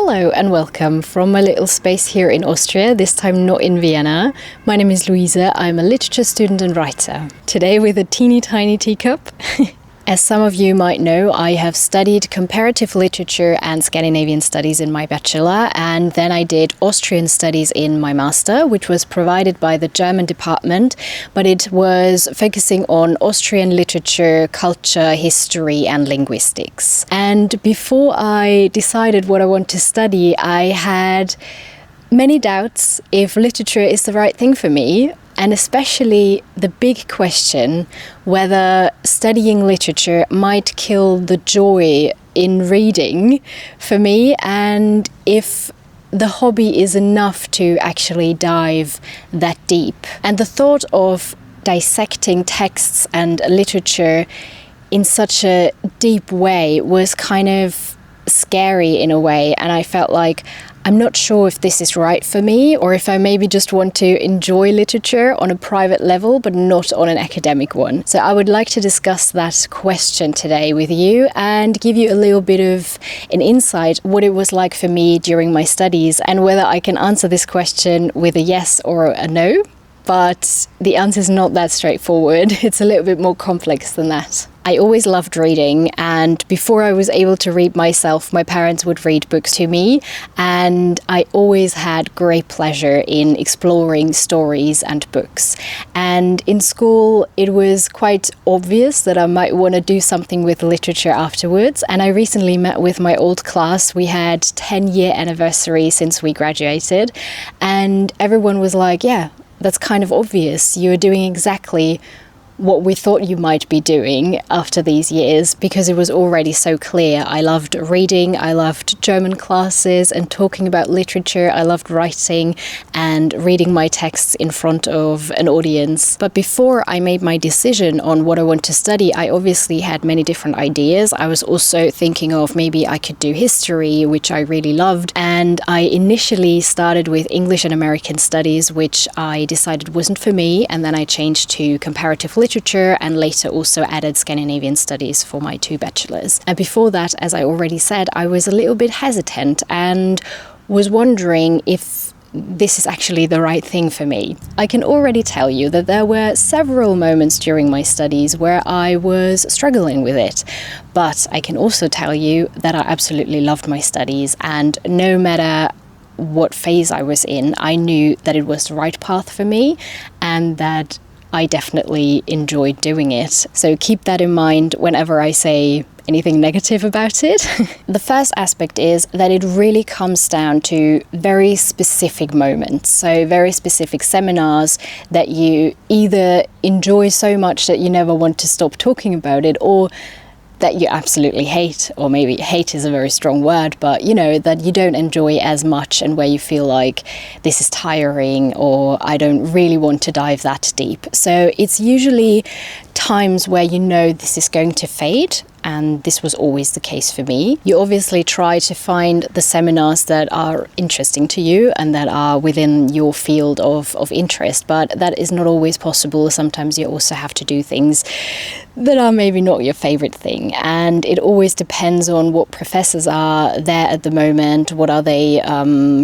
Hello and welcome from my little space here in Austria, this time not in Vienna. My name is Luise, I'm a literature student and writer. Today with a teeny tiny teacup. As some of you might know, I have studied comparative literature and Scandinavian studies in my bachelor, and then I did Austrian studies in my master, which was provided by the German department, but it was focusing on Austrian literature, culture, history and linguistics. And before I decided what I want to study, I had many doubts if literature is the right thing for me. And especially the big question whether studying literature might kill the joy in reading for me, and if the hobby is enough to actually dive that deep. And the thought of dissecting texts and literature in such a deep way was kind of scary in a way, and I felt like I'm not sure if this is right for me, or if I maybe just want to enjoy literature on a private level but not on an academic one. So I would like to discuss that question today with you and give you a little bit of an insight what it was like for me during my studies, and whether I can answer this question with a yes or a no. But the answer is not that straightforward. It's a little bit more complex than that. I always loved reading, and before I was able to read myself, my parents would read books to me, and I always had great pleasure in exploring stories and books. And in school, it was quite obvious that I might want to do something with literature afterwards, and I recently met with my old class. We had 10-year anniversary since we graduated, and everyone was like, yeah, that's kind of obvious. You're doing exactly what we thought you might be doing after these years, because it was already so clear. I loved reading, I loved German classes and talking about literature, I loved writing and reading my texts in front of an audience. But before I made my decision on what I want to study, I obviously had many different ideas. I was also thinking of maybe I could do history, which I really loved, and I initially started with English and American studies, which I decided wasn't for me, and then I changed to comparative literature and later also added Scandinavian studies for my 2 bachelors. And before that, as I already said, I was a little bit hesitant and was wondering if this is actually the right thing for me. I can already tell you that there were several moments during my studies where I was struggling with it, but I can also tell you that I absolutely loved my studies, and no matter what phase I was in, I knew that it was the right path for me and that I definitely enjoyed doing it. So keep that in mind whenever I say anything negative about it. The first aspect is that it really comes down to very specific moments. So very specific seminars that you either enjoy so much that you never want to stop talking about it, or that you absolutely hate, or maybe hate is a very strong word, but you know, that you don't enjoy as much, and where you feel like this is tiring, or I don't really want to dive that deep. So it's usually times where you know this is going to fade, and this was always the case for me. You obviously try to find the seminars that are interesting to you and that are within your field of interest, but that is not always possible. Sometimes you also have to do things that are maybe not your favorite thing, and it always depends on what professors are there at the moment, what are they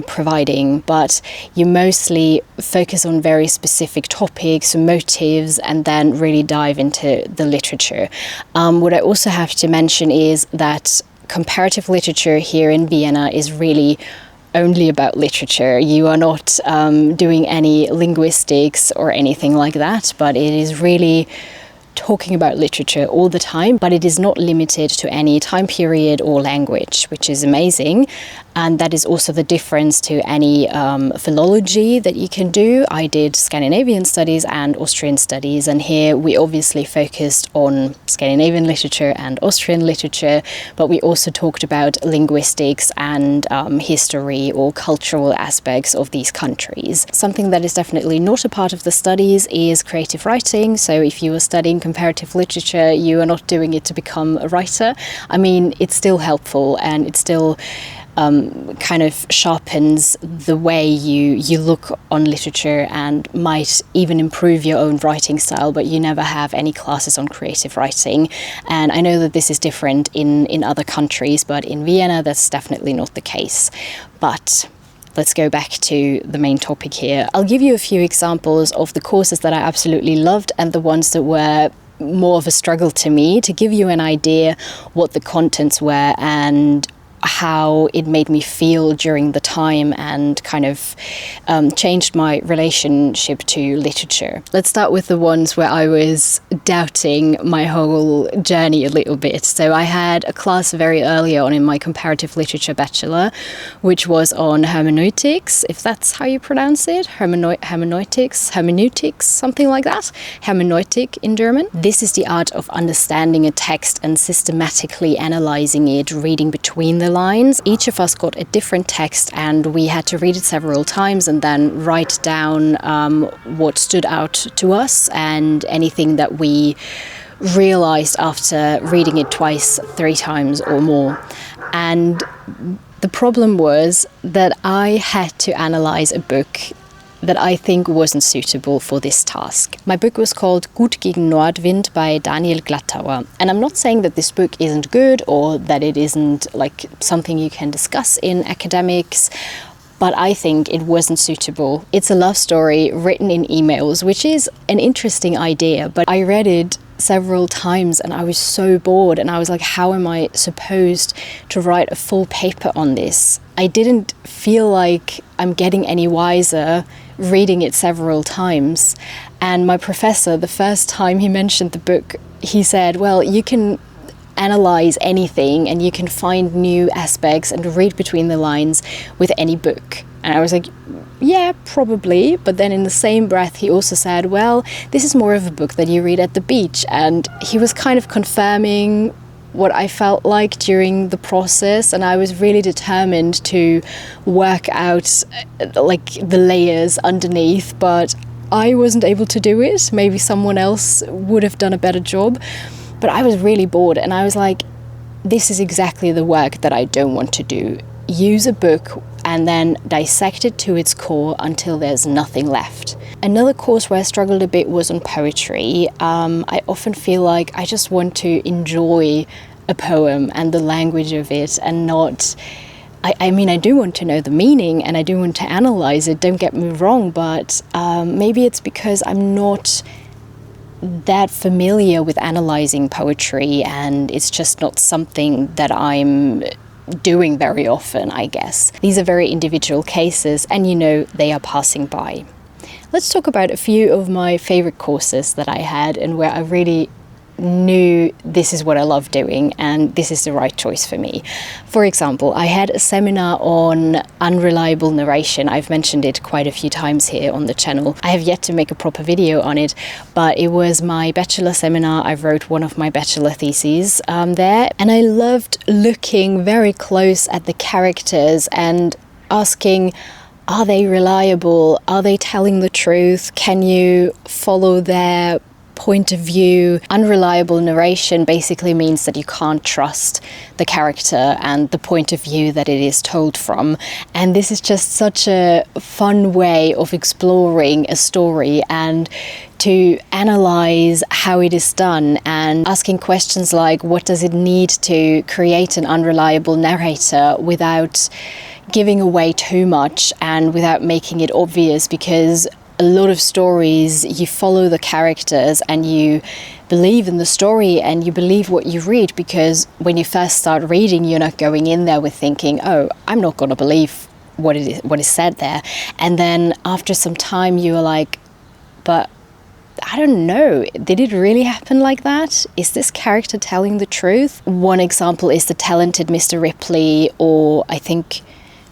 providing, but you mostly focus on very specific topics, motives, and then really dive into the literature. What I also have to mention is that comparative literature here in Vienna is really only about literature. You are not doing any linguistics or anything like that, but it is really talking about literature all the time, but it is not limited to any time period or language, which is amazing. And that is also the difference to any philology that you can do. I did Scandinavian studies and Austrian studies, and here we obviously focused on Scandinavian literature and Austrian literature, but we also talked about linguistics and history or cultural aspects of these countries. Something that is definitely not a part of the studies is creative writing. So if you are studying comparative literature, you are not doing it to become a writer. I mean, it's still helpful and it's still kind of sharpens the way you look on literature and might even improve your own writing style, but you never have any classes on creative writing. And I know that this is different in other countries, but in Vienna that's definitely not the case. But let's go back to the main topic here. I'll give you a few examples of the courses that I absolutely loved and the ones that were more of a struggle to me, to give you an idea what the contents were and how it made me feel during the time and kind of changed my relationship to literature. Let's start with the ones where I was doubting my whole journey a little bit. So I had a class very early on in my comparative literature bachelor, which was on hermeneutics, if that's how you pronounce it, hermeneutics, something like that, Hermeneutik in German. This is the art of understanding a text and systematically analyzing it, reading between the lines. Each of us got a different text and we had to read it several times and then write down what stood out to us and anything that we realized after reading it twice, 3 times or more. And the problem was that I had to analyze a book that I think wasn't suitable for this task. My book was called Gut gegen Nordwind by Daniel Glattauer. And I'm not saying that this book isn't good or that it isn't like something you can discuss in academics, but I think it wasn't suitable. It's a love story written in emails, which is an interesting idea, but I read it several times and I was so bored and I was like, how am I supposed to write a full paper on this? I didn't feel like I'm getting any wiser reading it several times. And my professor, the first time he mentioned the book, he said, well, you can analyze anything and you can find new aspects and read between the lines with any book. And I was like, yeah, probably. But then in the same breath, he also said, well, this is more of a book that you read at the beach. And he was kind of confirming what I felt like during the process, and I was really determined to work out like the layers underneath, but I wasn't able to do it. Maybe someone else would have done a better job, but I was really bored and I was like, this is exactly the work that I don't want to do. Use a book and then dissect it to its core until there's nothing left. Another course where I struggled a bit was on poetry. I often feel like I just want to enjoy a poem and the language of it and not... I mean, I do want to know the meaning and I do want to analyze it, don't get me wrong, but maybe it's because I'm not that familiar with analyzing poetry and it's just not something that I'm doing very often, I guess. These are very individual cases and you know they are passing by. Let's talk about a few of my favorite courses that I had and where I really knew this is what I love doing and this is the right choice for me. For example, I had a seminar on unreliable narration. I've mentioned it quite a few times here on the channel. I have yet to make a proper video on it, but it was my bachelor seminar. I wrote one of my bachelor theses there, and I loved looking very close at the characters and asking, are they reliable? Are they telling the truth? Can you follow their point of view? Unreliable narration basically means that you can't trust the character and the point of view that it is told from. And this is just such a fun way of exploring a story and to analyze how it is done and asking questions like, what does it need to create an unreliable narrator without giving away too much and without making it obvious? Because a lot of stories, you follow the characters and you believe in the story and you believe what you read, because when you first start reading, you're not going in there with thinking, oh, I'm not going to believe what is said there. And then after some time, you're like, but I don't know, did it really happen like that? Is this character telling the truth? One example is the talented Mr. Ripley, or I think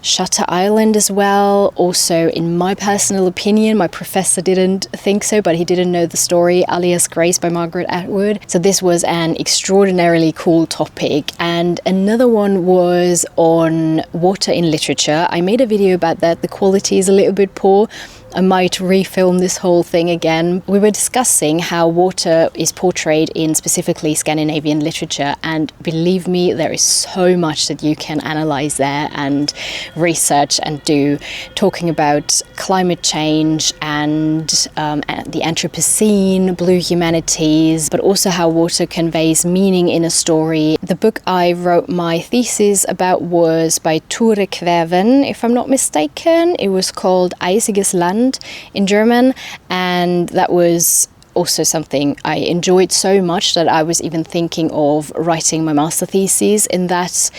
Shutter Island as well. Also, in my personal opinion, my professor didn't think so, but he didn't know the story, Alias Grace by Margaret Atwood. So this was an extraordinarily cool topic. And another one was on water in literature. I made a video about that. The quality is a little bit poor. I might refilm this whole thing again. We were discussing how water is portrayed in specifically Scandinavian literature, and believe me, there is so much that you can analyze there and research and do, talking about climate change and the Anthropocene, blue humanities, but also how water conveys meaning in a story. The book I wrote my thesis about was by Tore Kväven, if I'm not mistaken. It was called Eisiges Land in German, and that was also something I enjoyed so much that I was even thinking of writing my master thesis in that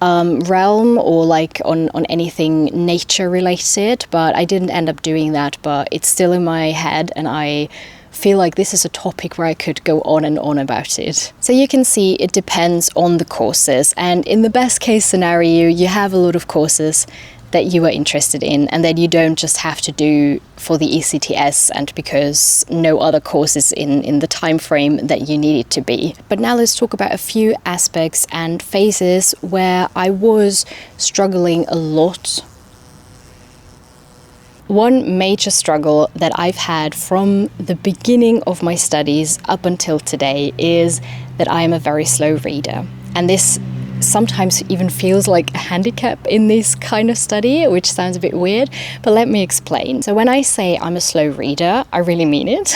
realm, or like on anything nature related, but I didn't end up doing that. But it's still in my head, and I feel like this is a topic where I could go on and on about it. So you can see it depends on the courses, and in the best case scenario you have a lot of courses that you are interested in and that you don't just have to do for the ECTS and because no other courses in the time frame that you need it to be. But now let's talk about a few aspects and phases where I was struggling a lot. One major struggle that I've had from the beginning of my studies up until today is that I am a very slow reader. And this sometimes even feels like a handicap in this kind of study, which sounds a bit weird, but let me explain. So when I say I'm a slow reader, I really mean it.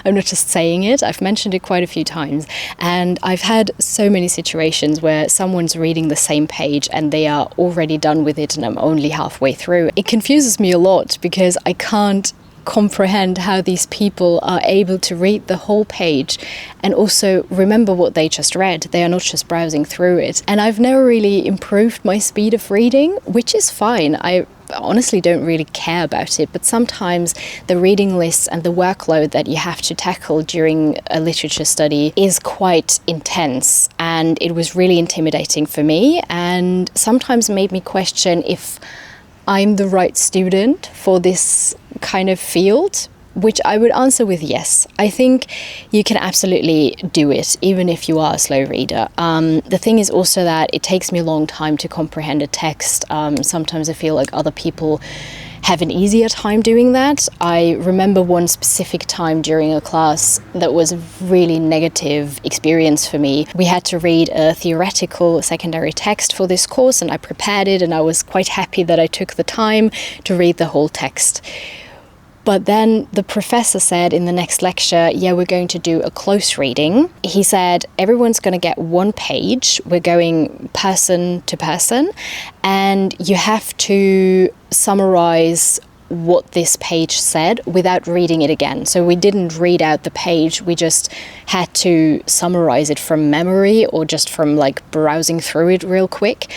I'm not just saying it. I've mentioned it quite a few times, and I've had so many situations where someone's reading the same page and they are already done with it and I'm only halfway through. It confuses me a lot because I can't comprehend how these people are able to read the whole page and also remember what they just read. They are not just browsing through it. And I've never really improved my speed of reading, which is fine. I honestly don't really care about it, but sometimes the reading lists and the workload that you have to tackle during a literature study is quite intense, and it was really intimidating for me and sometimes made me question if I'm the right student for this kind of field, which I would answer with yes. I think you can absolutely do it, even if you are a slow reader. The thing is also that it takes me a long time to comprehend a text. Sometimes I feel like other people have an easier time doing that. I remember one specific time during a class that was a really negative experience for me. We had to read a theoretical secondary text for this course, and I prepared it, and I was quite happy that I took the time to read the whole text. But then the professor said in the next lecture, yeah, we're going to do a close reading. He said, everyone's going to get one page. We're going person to person, and you have to summarize what this page said without reading it again. So we didn't read out the page, we just had to summarize it from memory or just from like browsing through it real quick.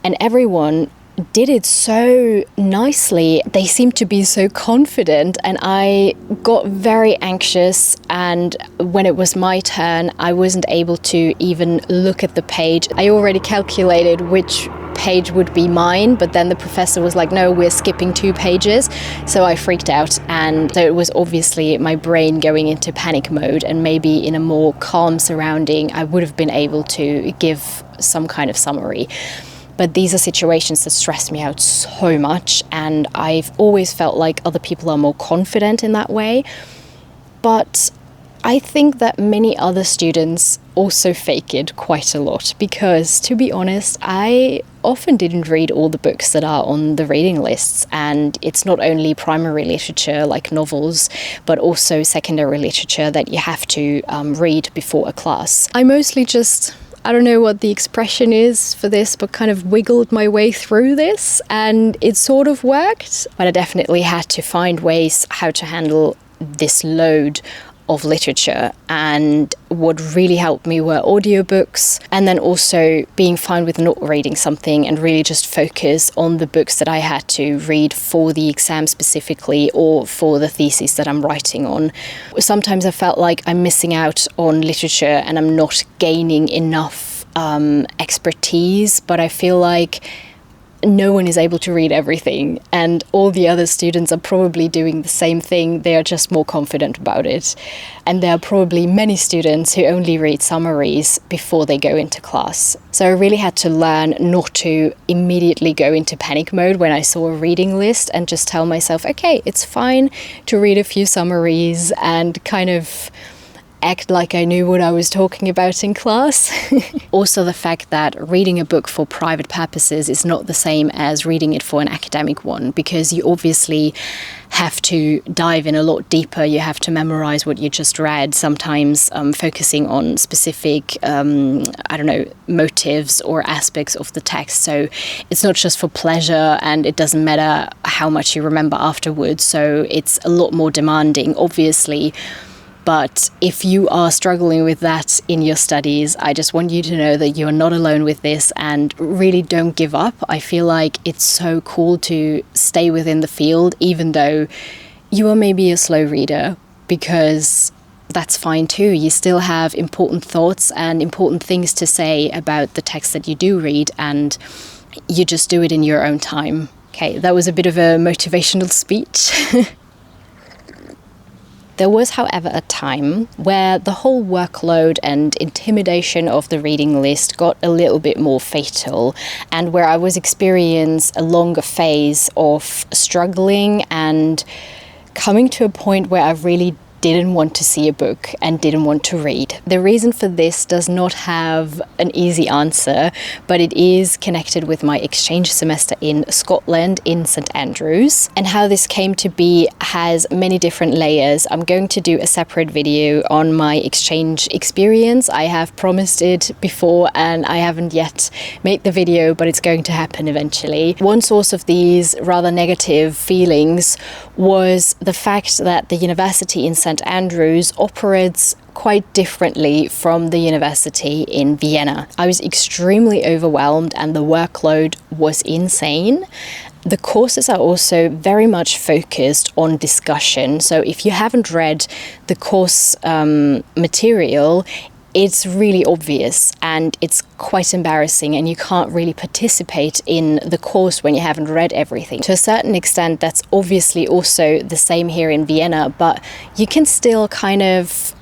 And everyone did it so nicely. They seemed to be so confident, and I got very anxious, and when it was my turn I wasn't able to even look at the page. I already calculated which page would be mine, but then the professor was like, no, we're skipping 2 pages. So I freaked out, and so it was obviously my brain going into panic mode, and maybe in a more calm surrounding I would have been able to give some kind of summary. But these are situations that stress me out so much, and I've always felt like other people are more confident in that way. But I think that many other students also fake it quite a lot, because to be honest, I often didn't read all the books that are on the reading lists, and it's not only primary literature like novels, but also secondary literature that you have to read before a class. I mostly just, I don't know what the expression is for this, but kind of wiggled my way through this, and it sort of worked. But I definitely had to find ways how to handle this load of literature, and what really helped me were audiobooks, and then also being fine with not reading something and really just focus on the books that I had to read for the exam specifically, or for the thesis that I'm writing on. Sometimes I felt like I'm missing out on literature and I'm not gaining enough expertise, but I feel like no one is able to read everything, and all the other students are probably doing the same thing. They are just more confident about it. And there are probably many students who only read summaries before they go into class. So I really had to learn not to immediately go into panic mode when I saw a reading list, and just tell myself, okay, it's fine to read a few summaries and kind of act like I knew what I was talking about in class. Also, the fact that reading a book for private purposes is not the same as reading it for an academic one, because you obviously have to dive in a lot deeper. You have to memorize what you just read, sometimes focusing on specific, motives or aspects of the text. So it's not just for pleasure, and it doesn't matter how much you remember afterwards. So it's a lot more demanding, obviously. But if you are struggling with that in your studies, I just want you to know that you're not alone with this, and really don't give up. I feel like it's so cool to stay within the field, even though you are maybe a slow reader, because that's fine too. You still have important thoughts and important things to say about the text that you do read, and you just do it in your own time. Okay, that was a bit of a motivational speech. There was, however, a time where the whole workload and intimidation of the reading list got a little bit more fatal, and where I was experiencing a longer phase of struggling and coming to a point where I really didn't want to see a book and didn't want to read. The reason for this does not have an easy answer, but it is connected with my exchange semester in Scotland in St Andrews. And how this came to be has many different layers. I'm going to do a separate video on my exchange experience. I have promised it before and I haven't yet made the video, but it's going to happen eventually. One source of these rather negative feelings was the fact that the university in St Andrews operates quite differently from the university in Vienna. I was extremely overwhelmed and the workload was insane. The courses are also very much focused on discussion. So if you haven't read the course material, it's really obvious and it's quite embarrassing, and you can't really participate in the course when you haven't read everything. To a certain extent, that's obviously also the same here in Vienna, but you can still kind of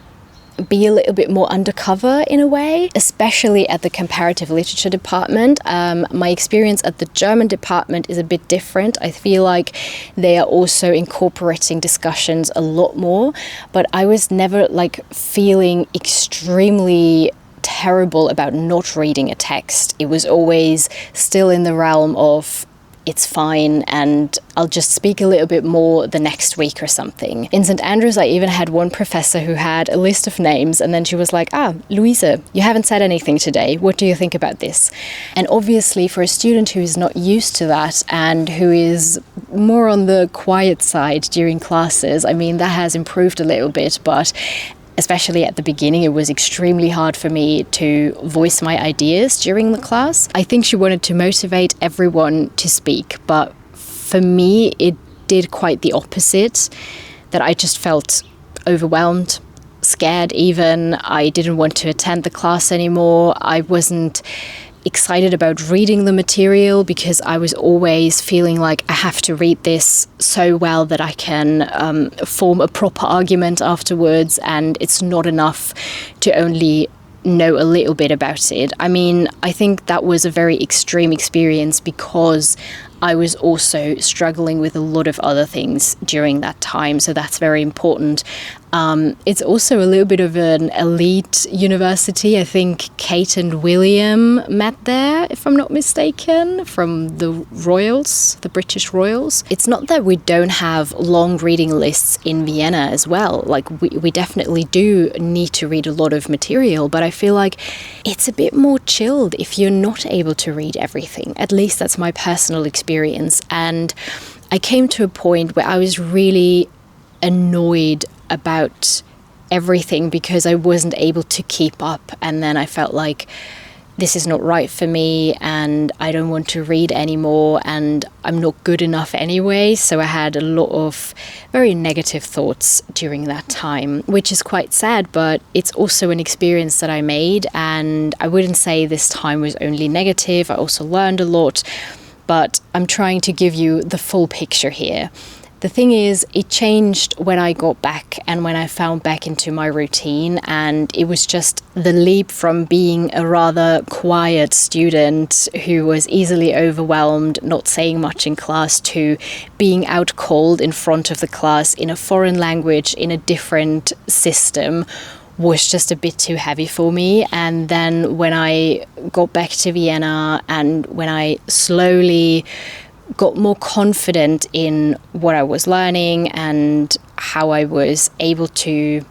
be a little bit more undercover in a way, especially at the comparative literature department. My experience at the German department is a bit different. I feel like they are also incorporating discussions a lot more, but I was never feeling extremely terrible about not reading a text. It was always still in the realm of it's fine and I'll just speak a little bit more the next week or something. In St Andrews, I even had one professor who had a list of names, and then she was like, Luise, you haven't said anything today. What do you think about this? And obviously for a student who is not used to that and who is more on the quiet side during classes, I mean, that has improved a little bit, but especially at the beginning, it was extremely hard for me to voice my ideas during the class. I think she wanted to motivate everyone to speak, but for me, it did quite the opposite, that I just felt overwhelmed, scared even. I didn't want to attend the class anymore. I wasn't excited about reading the material because I was always feeling like I have to read this so well that I can form a proper argument afterwards, and it's not enough to only know a little bit about it. I mean, I think that was a very extreme experience because I was also struggling with a lot of other things during that time, so that's very important. It's also a little bit of an elite university. I think Kate and William met there, if I'm not mistaken, from the Royals, the British Royals. It's not that we don't have long reading lists in Vienna as well. We definitely do need to read a lot of material, but I feel like it's a bit more chilled if you're not able to read everything. At least that's my personal experience. And I came to a point where I was really annoyed about everything because I wasn't able to keep up, and then I felt like this is not right for me and I don't want to read anymore and I'm not good enough anyway. So I had a lot of very negative thoughts during that time, which is quite sad, but it's also an experience that I made, and I wouldn't say this time was only negative. I also learned a lot. but I'm trying to give you the full picture here. The thing is, it changed when I got back and when I found back into my routine, and it was just the leap from being a rather quiet student who was easily overwhelmed, not saying much in class, to being out cold in front of the class in a foreign language, in a different system, was just a bit too heavy for me. And then when I got back to Vienna and when I slowly got more confident in what I was learning and how I was able to,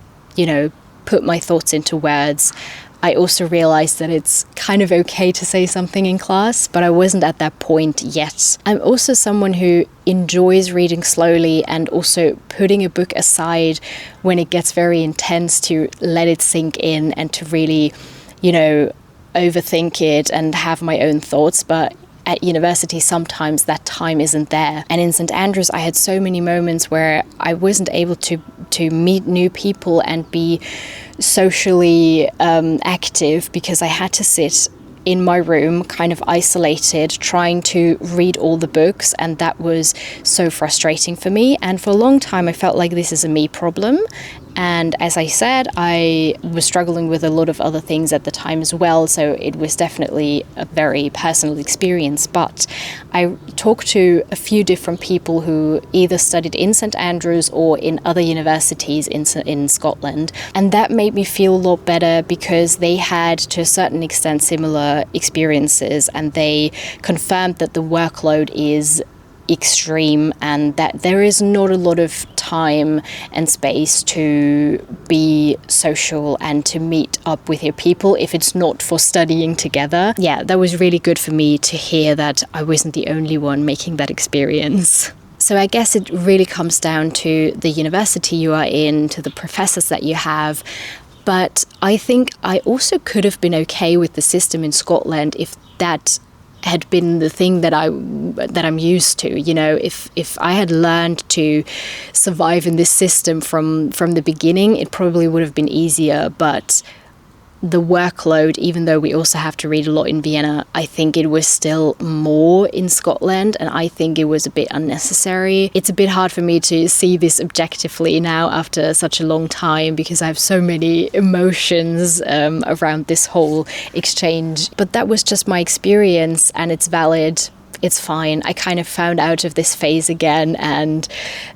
put my thoughts into words, I also realized that it's kind of okay to say something in class, but I wasn't at that point yet. I'm also someone who enjoys reading slowly and also putting a book aside when it gets very intense to let it sink in and to really, overthink it and have my own thoughts. But at university, sometimes that time isn't there. And in St. Andrews, I had so many moments where I wasn't able to meet new people and be socially active because I had to sit in my room, kind of isolated, trying to read all the books. And that was so frustrating for me. And for a long time, I felt like this is a me problem. And as I said, I was struggling with a lot of other things at the time as well. So it was definitely a very personal experience. But I talked to a few different people who either studied in St. Andrews or in other universities in Scotland. And that made me feel a lot better because they had, to a certain extent, similar experiences. And they confirmed that the workload is extreme and that there is not a lot of time and space to be social and to meet up with your people if it's not for studying together. Yeah, that was really good for me to hear that I wasn't the only one making that experience. So I guess it really comes down to the university you are in, to the professors that you have. But I think I also could have been okay with the system in Scotland if that had been the thing that I'm used to. If I had learned to survive in this system from the beginning, it probably would have been easier. But the workload, even though we also have to read a lot in Vienna, I think it was still more in Scotland, and I think it was a bit unnecessary. It's a bit hard for me to see this objectively now after such a long time because I have so many emotions around this whole exchange. But that was just my experience, and it's valid. It's fine. I kind of found out of this phase again, and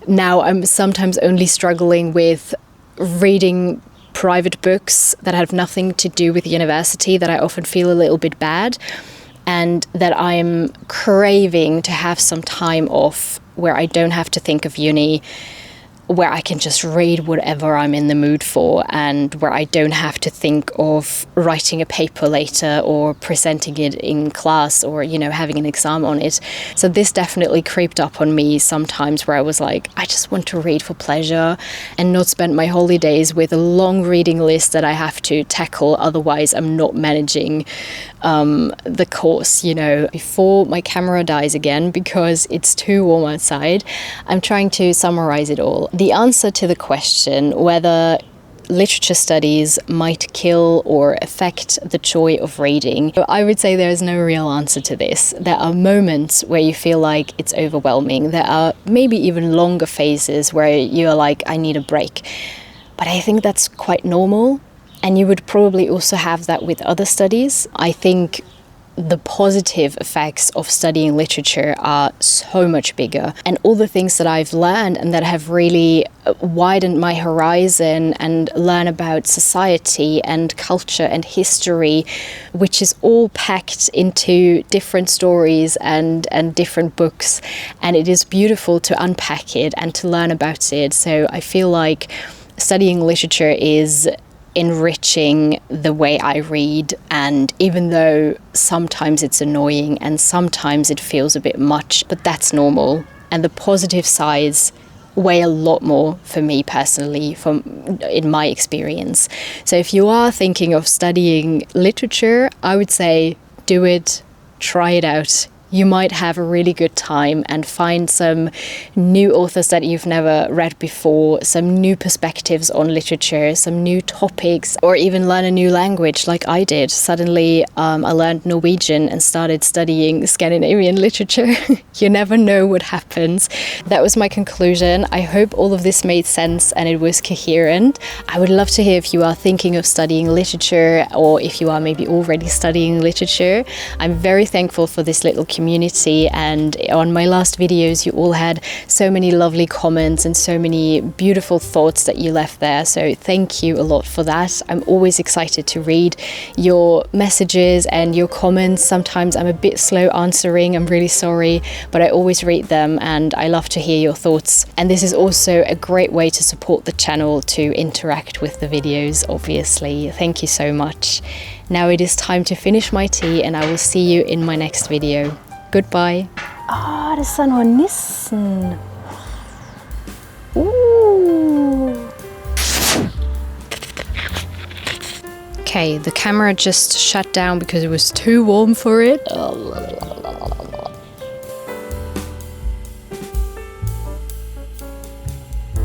now I'm sometimes only struggling with reading private books that have nothing to do with university, that I often feel a little bit bad, and that I'm craving to have some time off where I don't have to think of uni, where I can just read whatever I'm in the mood for, and where I don't have to think of writing a paper later or presenting it in class or, having an exam on it. So this definitely creeped up on me sometimes where I was like, I just want to read for pleasure and not spend my holidays with a long reading list that I have to tackle. Otherwise, I'm not managing the course, Before my camera dies again because it's too warm outside, I'm trying to summarize it all. The answer to the question whether literature studies might kill or affect the joy of reading, I would say there is no real answer to this. There are moments where you feel like it's overwhelming. There are maybe even longer phases where you're like, I need a break. But I think that's quite normal. And you would probably also have that with other studies. I think the positive effects of studying literature are so much bigger. And all the things that I've learned and that have really widened my horizon and learn about society and culture and history, which is all packed into different stories and different books. And it is beautiful to unpack it and to learn about it. So I feel like studying literature is enriching the way I read, and even though sometimes it's annoying and sometimes it feels a bit much, but that's normal, and the positive sides weigh a lot more for me personally in my experience. So if you are thinking of studying literature, I would say do it, try it out. You might have a really good time and find some new authors that you've never read before, some new perspectives on literature, some new topics, or even learn a new language like I did. Suddenly I learned Norwegian and started studying Scandinavian literature. You never know what happens. That was my conclusion. I hope all of this made sense and it was coherent. I would love to hear if you are thinking of studying literature, or if you are maybe already studying literature. I'm very thankful for this little community, and on my last videos you all had so many lovely comments and so many beautiful thoughts that you left there, so thank you a lot for that. I'm always excited to read your messages and your comments. Sometimes I'm a bit slow answering, I'm really sorry, but I always read them and I love to hear your thoughts. And this is also a great way to support the channel, to interact with the videos, obviously. Thank you so much. Now it is time to finish my tea, and I will see you in my next video. Goodbye. Ah, det sa noe nissen. Okay, the camera just shut down because it was too warm for it.